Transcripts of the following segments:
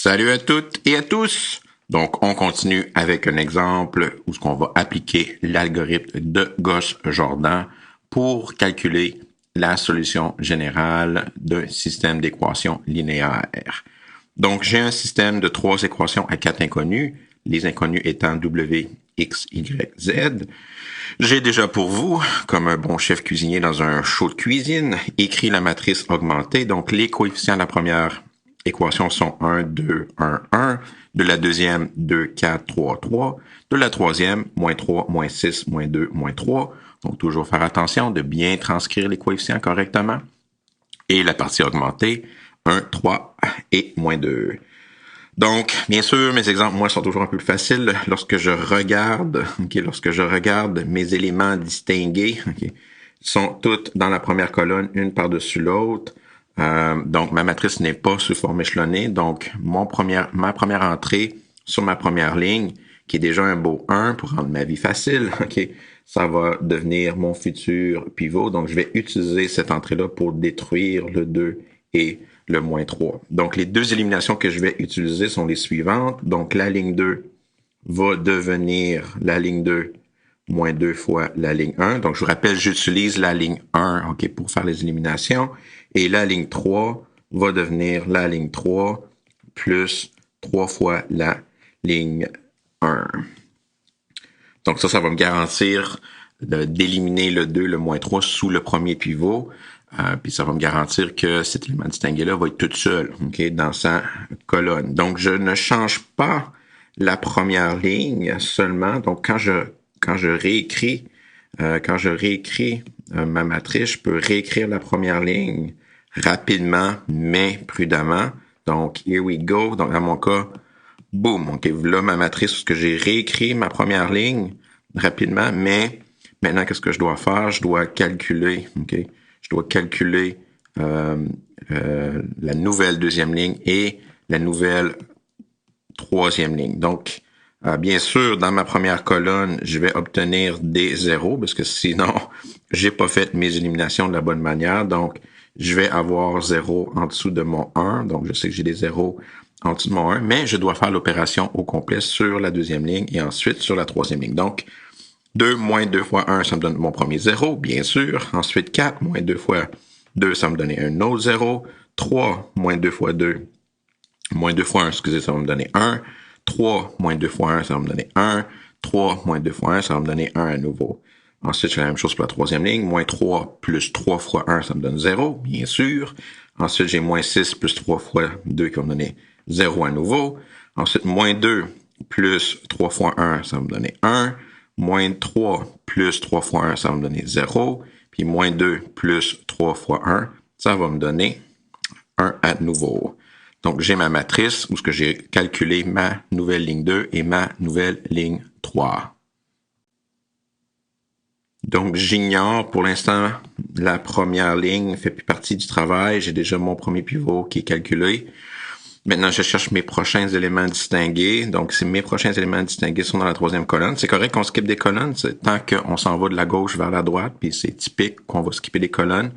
Salut à toutes et à tous! Donc, on continue avec un exemple où on va appliquer l'algorithme de Gauss-Jordan pour calculer la solution générale d'un système d'équations linéaires. Donc, j'ai un système de 3 équations à 4 inconnus, les inconnus étant W, X, Y, Z. J'ai déjà pour vous, comme un bon chef cuisinier dans un show de cuisine, écrit la matrice augmentée. Donc, les coefficients de la première équation sont 1, 2, 1, 1. De la deuxième, 2, 4, 3, 3. De la troisième, moins 3, moins 6, moins 2, moins 3. Donc, toujours faire attention de bien transcrire les coefficients correctement. Et la partie augmentée, 1, 3 et moins 2. Donc, bien sûr, mes exemples, moi, sont toujours un peu plus faciles lorsque je regarde, mes éléments distingués, sont toutes dans la première colonne, une par-dessus l'autre. Donc, ma matrice n'est pas sous forme échelonnée. Donc, ma première entrée sur ma première ligne, qui est déjà un beau 1 pour rendre ma vie facile, ça va devenir mon futur pivot. Donc, je vais utiliser cette entrée-là pour détruire le 2 et le moins 3. Donc, les deux éliminations que je vais utiliser sont les suivantes. Donc, la ligne 2 va devenir la ligne 2 moins 2 fois la ligne 1. Donc, je vous rappelle, j'utilise la ligne 1 pour faire les éliminations. Et la ligne 3 va devenir la ligne 3 plus 3 fois la ligne 1. Donc, ça va me garantir d'éliminer le 2, le moins 3 sous le premier pivot. Puis ça va me garantir que cet élément distingué-là va être tout seul dans sa colonne. Donc, je ne change pas la première ligne seulement. Donc, quand je réécris ma matrice, je peux réécrire la première ligne rapidement, mais prudemment. Donc, here we go. Donc, dans mon cas, boum. Là, ma matrice, parce que j'ai réécrit ma première ligne rapidement, mais maintenant, qu'est-ce que je dois faire? Je dois calculer, Je dois calculer la nouvelle deuxième ligne et la nouvelle troisième ligne. Donc, bien sûr, dans ma première colonne, je vais obtenir des zéros parce que sinon, j'ai pas fait mes éliminations de la bonne manière. Donc, je vais avoir 0 en dessous de mon 1. Donc, je sais que j'ai des zéros en dessous de mon 1, mais je dois faire l'opération au complet sur la deuxième ligne et ensuite sur la troisième ligne. Donc, 2 moins 2 fois 1, ça me donne mon premier 0, bien sûr. Ensuite, 4 moins 2 fois 2, ça me donnait un autre 0. 3 moins 2 fois 2, moins 2 fois 1, ça va me donner 1. 3 moins 2 fois 1, ça va me donner 1. 3 moins 2 fois 1, ça va me donner 1 à nouveau. Ensuite, je fais la même chose pour la troisième ligne. Moins 3 plus 3 fois 1, ça me donne 0, bien sûr. Ensuite, j'ai moins 6 plus 3 fois 2 qui va me donner 0 à nouveau. Ensuite, moins 2 plus 3 fois 1, ça va me donner 1. Moins 3 plus 3 fois 1, ça va me donner 0. Puis moins 2 plus 3 fois 1, ça va me donner 1 à nouveau. Donc, j'ai ma matrice où j'ai calculé ma nouvelle ligne 2 et ma nouvelle ligne 3. Donc, j'ignore pour l'instant la première ligne, fait plus partie du travail. J'ai déjà mon premier pivot qui est calculé. Maintenant, je cherche mes prochains éléments distingués. Donc, si mes prochains éléments distingués sont dans la troisième colonne, c'est correct qu'on skip des colonnes, c'est tant qu'on s'en va de la gauche vers la droite, puis c'est typique qu'on va skipper des colonnes.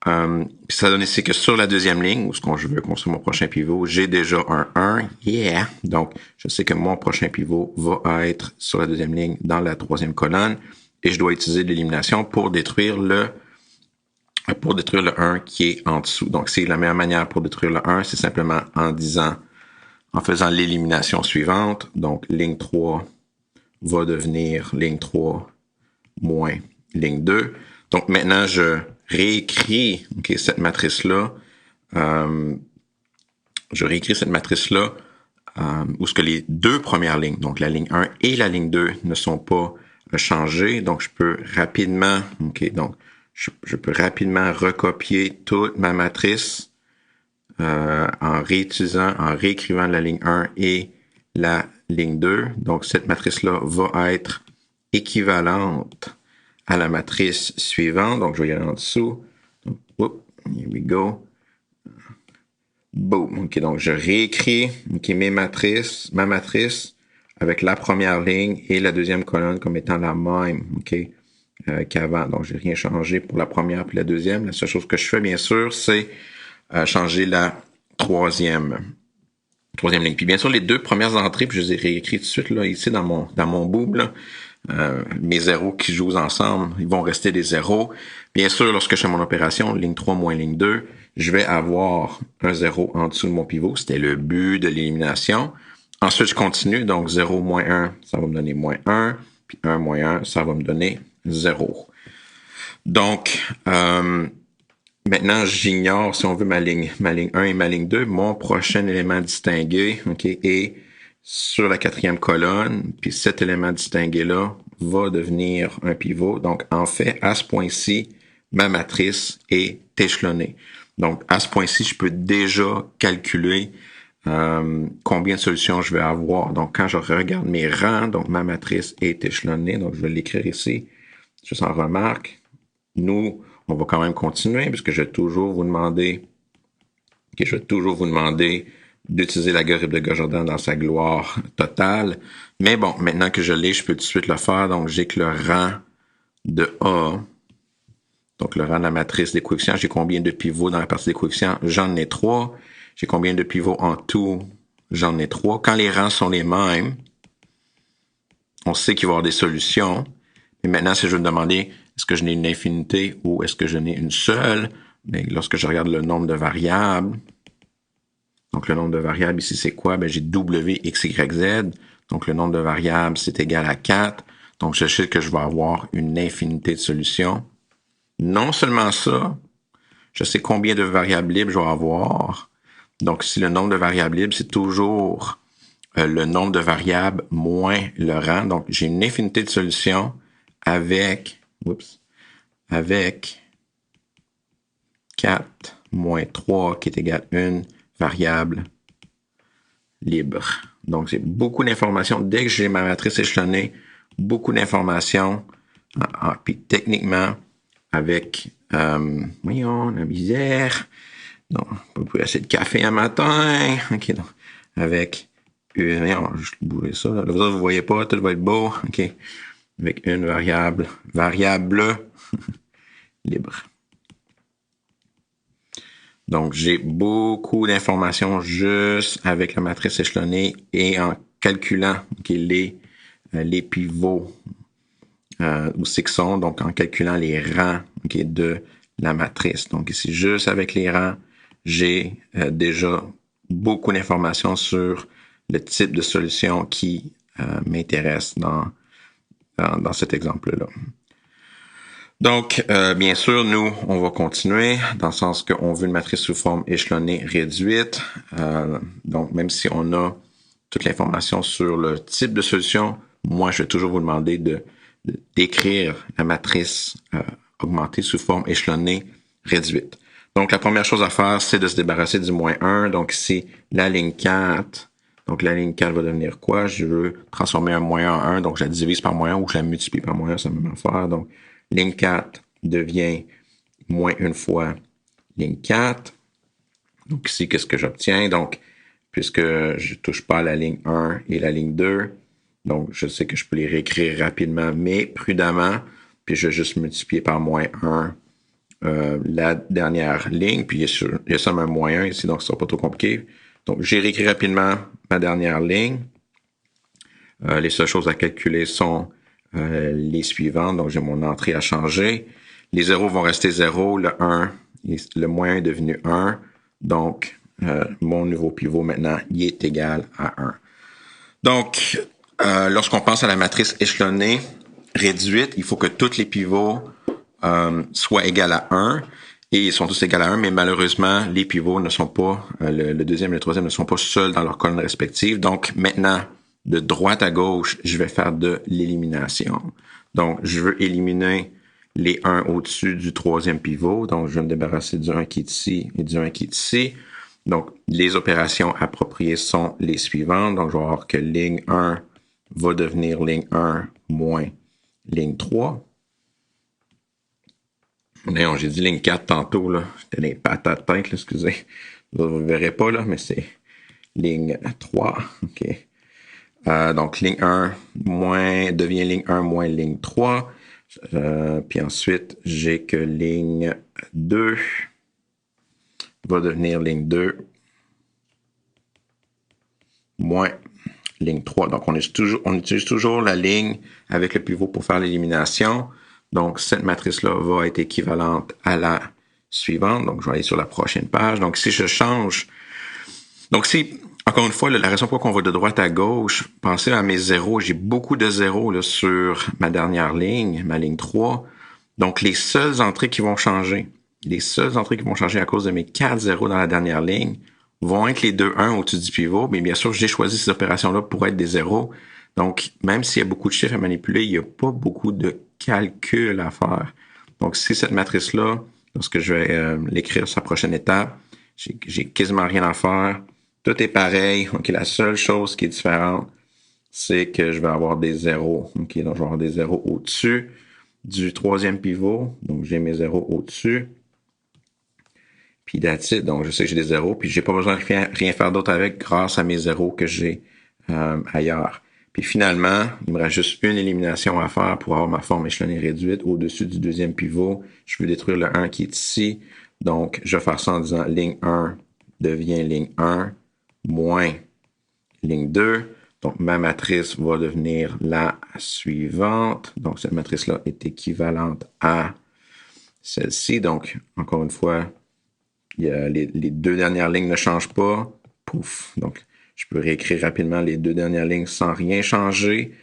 Puis ça donne ici que sur la deuxième ligne, où je veux construire mon prochain pivot, j'ai déjà un 1. Yeah! Donc, je sais que mon prochain pivot va être sur la deuxième ligne dans la troisième colonne et je dois utiliser l'élimination pour détruire le 1 qui est en dessous. Donc, c'est la meilleure manière pour détruire le 1, c'est simplement en faisant l'élimination suivante. Donc, ligne 3 va devenir ligne 3 moins ligne 2. Donc, maintenant, je réécris cette matrice-là. Où ce que les deux premières lignes, donc la ligne 1 et la ligne 2, ne sont pas changées. Donc, je peux rapidement, je peux rapidement recopier toute ma matrice en réécrivant la ligne 1 et la ligne 2. Donc, cette matrice-là va être équivalente à la matrice suivante. Donc, je vais y aller en dessous. Donc, here we go. Boom. Donc, je réécris ma matrice avec la première ligne et la deuxième colonne comme étant la même qu'avant. Donc, j'ai rien changé pour la première puis la deuxième. La seule chose que je fais, bien sûr, c'est changer la troisième troisième ligne. Puis bien sûr, les deux premières entrées, puis je les ai réécrites tout de suite là, ici dans mon boob, là, mes zéros qui jouent ensemble, ils vont rester des zéros. Bien sûr, lorsque je fais mon opération, ligne 3 moins ligne 2, je vais avoir un zéro en dessous de mon pivot. C'était le but de l'élimination. Ensuite, je continue. Donc, 0 moins 1, ça va me donner moins 1. Puis 1 moins 1, ça va me donner 0. Donc, maintenant, j'ignore, si on veut, ma ligne 1 et ma ligne 2. Mon prochain élément distingué, OK, est sur la quatrième colonne. Puis cet élément distingué-là va devenir un pivot. Donc, en fait, à ce point-ci, ma matrice est échelonnée. Donc, à ce point-ci, je peux déjà calculer combien de solutions je vais avoir. Donc, quand je regarde mes rangs, donc ma matrice est échelonnée. Donc, je vais l'écrire ici, juste en remarque. Nous, on va quand même continuer puisque je vais toujours vous demander d'utiliser l'algorithme de Gauss-Jordan dans sa gloire totale. Mais bon, maintenant que je l'ai, je peux tout de suite le faire. Donc, j'ai que le rang de A. Donc, le rang de la matrice des coefficients. J'ai combien de pivots dans la partie des coefficients? J'en ai 3. J'ai combien de pivots en tout? J'en ai 3. Quand les rangs sont les mêmes, on sait qu'il va y avoir des solutions. Mais maintenant, si je veux me demander, est-ce que je n'ai une infinité ou est-ce que je n'ai une seule? Mais lorsque je regarde le nombre de variables, donc le nombre de variables ici, c'est quoi? J'ai W, X, Y, Z. Donc le nombre de variables, c'est égal à 4. Donc je sais que je vais avoir une infinité de solutions. Non seulement ça, je sais combien de variables libres je vais avoir. Donc si le nombre de variables libres, c'est toujours le nombre de variables moins le rang. Donc j'ai une infinité de solutions avec 4 moins 3 qui est égal à une variable libre. Donc, c'est beaucoup d'informations. Dès que j'ai ma matrice échelonnée, beaucoup d'informations. Puis techniquement, avec, voyons, la misère. Non, pas plus assez de café un matin. OK, donc, avec une, voyons, je vais bouger ça. Là, vous ne voyez pas, tout va être beau. OK, avec une variable libre. Donc, j'ai beaucoup d'informations juste avec la matrice échelonnée et en calculant les pivots où c'est que sont, donc en calculant les rangs de la matrice. Donc, ici, juste avec les rangs, j'ai déjà beaucoup d'informations sur le type de solution qui m'intéresse dans cet exemple-là. Donc, bien sûr, nous, on va continuer dans le sens qu'on veut une matrice sous forme échelonnée réduite. Donc, même si on a toute l'information sur le type de solution, moi, je vais toujours vous demander d'écrire la matrice augmentée sous forme échelonnée réduite. Donc, la première chose à faire, c'est de se débarrasser du moins 1. Donc, ici, la ligne 4. Donc, la ligne 4 va devenir quoi? Je veux transformer un moins 1 en 1. Donc, je la divise par moins 1 ou je la multiplie par moins 1, c'est la même affaire. Donc, ligne 4 devient moins une fois ligne 4. Donc ici, qu'est-ce que j'obtiens? Donc, puisque je ne touche pas à la ligne 1 et la ligne 2, donc je sais que je peux les réécrire rapidement, mais prudemment, puis je vais juste multiplier par moins 1 la dernière ligne, puis il y a seulement un moins 1 ici, donc ce ne sera pas trop compliqué. Donc, j'ai réécrit rapidement ma dernière ligne. Les seules choses à calculer sont les suivantes. Donc, j'ai mon entrée à changer. Les zéros vont rester 0. Le 1, le moins 1 est devenu 1. Donc, mon nouveau pivot maintenant, il est égal à 1. Donc, lorsqu'on pense à la matrice échelonnée réduite, il faut que tous les pivots soient égaux à 1. Et ils sont tous égaux à 1, mais malheureusement, les pivots ne sont pas, le deuxième et le troisième ne sont pas seuls dans leur colonne respective. Donc, maintenant, de droite à gauche, je vais faire de l'élimination. Donc, je veux éliminer les 1 au-dessus du troisième pivot. Donc, je vais me débarrasser du 1 qui est ici et du 1 qui est ici. Donc, les opérations appropriées sont les suivantes. Donc, je vais voir que ligne 1 va devenir ligne 1 moins ligne 3. Non, j'ai dit ligne 4 tantôt, là. J'étais dans les patates tête, là, excusez. Vous ne verrez pas, là, mais c'est ligne 3. OK. Donc, ligne 1 devient ligne 1 moins ligne 3. Puis ensuite, j'ai que ligne 2 va devenir ligne 2 moins ligne 3. Donc, on utilise toujours la ligne avec le pivot pour faire l'élimination. Donc, cette matrice-là va être équivalente à la suivante. Donc, je vais aller sur la prochaine page. Donc, si je change... Donc, si, encore une fois, la raison pour laquelle on va de droite à gauche, pensez à mes zéros. J'ai beaucoup de zéros là, sur ma dernière ligne, ma ligne 3. Donc, les seules entrées qui vont changer à cause de mes 4 zéros dans la dernière ligne vont être les 2 1 au-dessus du pivot. Mais bien sûr, j'ai choisi ces opérations-là pour être des zéros. Donc, même s'il y a beaucoup de chiffres à manipuler, il n'y a pas beaucoup de calcul à faire. Donc, si cette matrice-là, lorsque je vais l'écrire sur la prochaine étape, j'ai quasiment rien à faire. Tout est pareil. OK, la seule chose qui est différente, c'est que je vais avoir des zéros. OK, donc je vais avoir des zéros au-dessus du troisième pivot. Donc, j'ai mes zéros au-dessus. Puis that's it. Donc, je sais que j'ai des zéros. Puis, j'ai pas besoin de rien faire d'autre avec grâce à mes zéros que j'ai ailleurs. Puis, finalement, il me reste juste une élimination à faire pour avoir ma forme échelonnée réduite au-dessus du deuxième pivot. Je veux détruire le 1 qui est ici. Donc, je vais faire ça en disant ligne 1 devient ligne 1 moins ligne 2. Donc, ma matrice va devenir la suivante. Donc, cette matrice-là est équivalente à celle-ci. Donc, encore une fois, les 2 dernières lignes ne changent pas. Pouf! Donc, je peux réécrire rapidement les 2 dernières lignes sans rien changer.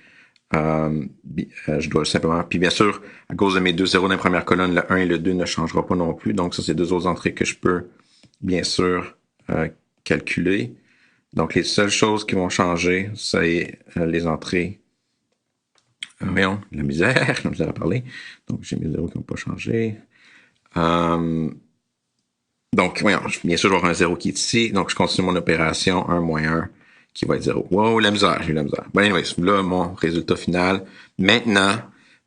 Je dois simplement... Puis bien sûr, à cause de mes 2 zéros dans la première colonne, le 1 et le 2 ne changera pas non plus. Donc, ça, c'est 2 autres entrées que je peux, bien sûr, calculer. Donc, les seules choses qui vont changer, c'est les entrées. Voyons, la misère à parler. Donc, j'ai mes zéros qui n'ont pas changé. Donc, voyons, bien sûr, je vais avoir un 0 qui est ici. Donc, je continue mon opération 1 moins 1 qui va être 0. Wow, la misère, j'ai eu la misère. Bon, anyways, là, mon résultat final. Maintenant,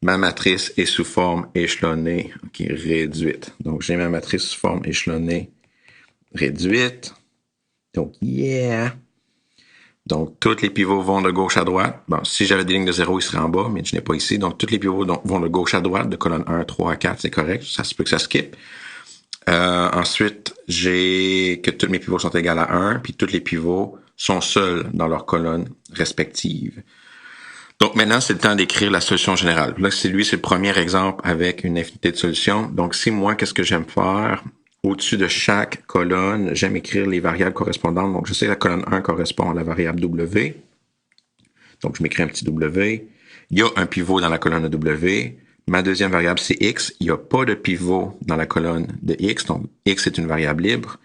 ma matrice est sous forme échelonnée, OK, réduite. Donc, j'ai ma matrice sous forme échelonnée réduite. Donc, yeah! Donc, tous les pivots vont de gauche à droite. Bon, si j'avais des lignes de 0, ils seraient en bas, mais je n'ai pas ici. Donc, tous les pivots vont de gauche à droite, de colonne 1, 3 à 4, c'est correct. Ça se peut que ça skip. Ensuite, j'ai que tous mes pivots sont égaux à 1, puis tous les pivots sont seuls dans leurs colonnes respectives. Donc, maintenant, c'est le temps d'écrire la solution générale. Là, c'est le premier exemple avec une infinité de solutions. Donc, si moi, qu'est-ce que j'aime faire? Au-dessus de chaque colonne, j'aime écrire les variables correspondantes. Donc, je sais que la colonne 1 correspond à la variable W. Donc, je m'écris un petit W. Il y a un pivot dans la colonne de W. Ma deuxième variable, c'est X. Il n'y a pas de pivot dans la colonne de X. Donc, X est une variable libre.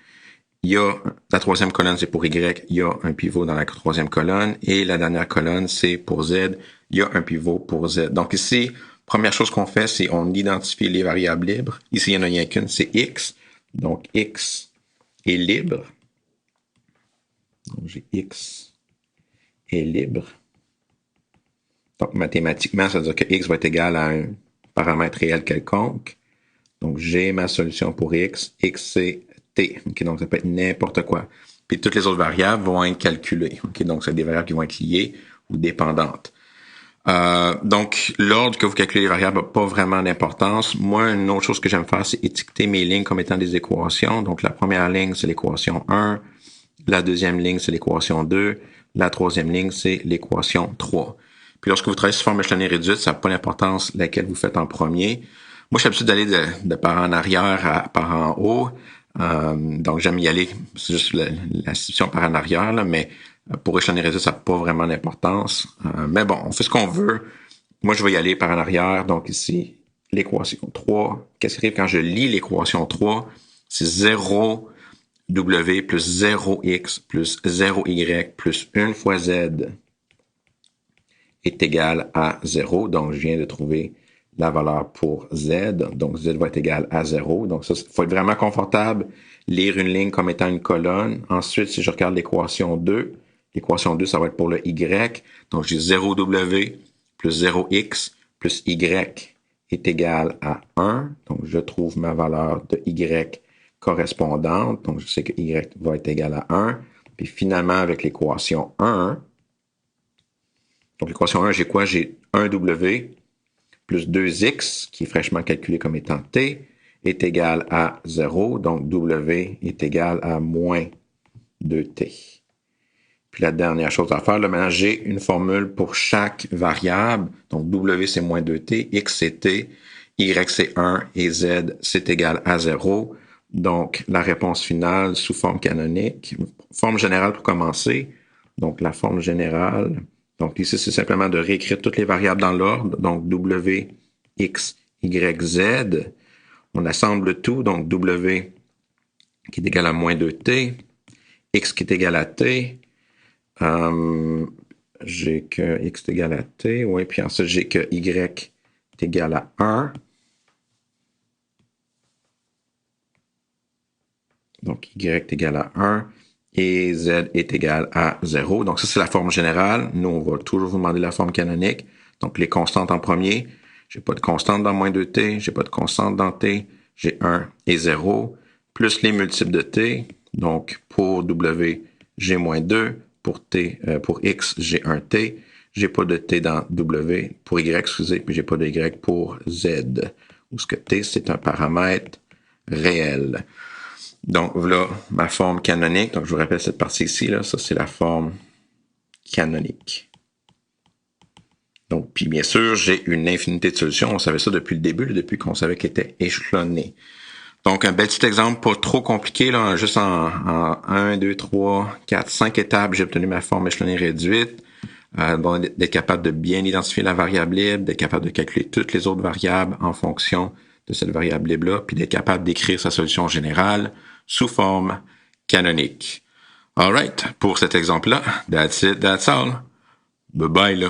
Il y a la troisième colonne, c'est pour Y. Il y a un pivot dans la troisième colonne. Et la dernière colonne, c'est pour Z. Il y a un pivot pour Z. Donc, ici, première chose qu'on fait, c'est on identifie les variables libres. Ici, il n'y en a rien qu'une, c'est X. Donc, X est libre. Donc, j'ai X est libre. Donc, mathématiquement, ça veut dire que X va être égal à un paramètre réel quelconque. Donc, j'ai ma solution pour X. X, c'est T. Okay, donc, ça peut être n'importe quoi. Puis, toutes les autres variables vont être calculées. Okay, donc, c'est des variables qui vont être liées ou dépendantes. Donc, l'ordre que vous calculez les variables n'a pas vraiment d'importance. Moi, une autre chose que j'aime faire, c'est étiqueter mes lignes comme étant des équations. Donc, la première ligne, c'est l'équation 1. La deuxième ligne, c'est l'équation 2. La troisième ligne, c'est l'équation 3. Puis, lorsque vous travaillez sur forme échelonnée réduite, ça n'a pas d'importance laquelle vous faites en premier. Moi, je suis habitué d'aller de par en arrière à par en haut. Donc, j'aime y aller. C'est juste la situation par en arrière, là, mais pour échelonner réduite, ça n'a pas vraiment d'importance. Mais bon, on fait ce qu'on veut. Moi, je vais y aller par en arrière. Donc ici, l'équation 3. Qu'est-ce qui arrive quand je lis l'équation 3? C'est 0W plus 0X plus 0Y plus 1 fois Z est égal à 0. Donc, je viens de trouver la valeur pour Z. Donc, Z va être égal à 0. Donc, ça, il faut être vraiment confortable. Lire une ligne comme étant une colonne. Ensuite, si je regarde l'équation 2, l'équation 2, ça va être pour le Y. Donc, j'ai 0W plus 0X plus Y est égal à 1. Donc, je trouve ma valeur de Y correspondante. Donc, je sais que Y va être égal à 1. Puis, finalement, avec l'équation 1, donc l'équation 1, j'ai quoi? J'ai 1W plus 2X, qui est fraîchement calculé comme étant T, est égal à 0. Donc, W est égal à moins 2T. Puis la dernière chose à faire, là, maintenant, j'ai une formule pour chaque variable. Donc, W, c'est moins 2t, X, c'est t, Y, c'est 1 et Z, c'est égal à 0. Donc, la réponse finale sous forme canonique. Forme générale pour commencer. Donc, la forme générale. Donc, ici, c'est simplement de réécrire toutes les variables dans l'ordre. Donc, W, X, Y, Z. On assemble tout. Donc, W qui est égal à moins 2t, X qui est égal à t, j'ai que X est égal à t, oui, puis ensuite j'ai que Y est égal à 1. Donc, Y est égal à 1 et Z est égal à 0. Donc, ça, c'est la forme générale. Nous, on va toujours vous demander la forme canonique. Donc, les constantes en premier. J'ai pas de constante dans moins 2t, j'ai pas de constante dans t, j'ai 1 et 0, plus les multiples de t. Donc, pour W, j'ai moins 2. Pour X, j'ai un t. J'ai pas de t dans W. Pour Y, excusez, puis j'ai pas de Y pour Z. Où ce que t, c'est un paramètre réel. Donc, voilà ma forme canonique. Donc, je vous rappelle cette partie ici, là. Ça, c'est la forme canonique. Donc, puis bien sûr, j'ai une infinité de solutions. On savait ça depuis le début, depuis qu'on savait qu'elle était échelonnée. Donc, un petit exemple pas trop compliqué, là, juste en 1, 2, 3, 4, 5 étapes, j'ai obtenu ma forme échelonnée réduite. Bon, d'être capable de bien identifier la variable libre, d'être capable de calculer toutes les autres variables en fonction de cette variable libre-là, puis d'être capable d'écrire sa solution générale sous forme canonique. All right, pour cet exemple-là, that's it, that's all. Bye bye, là.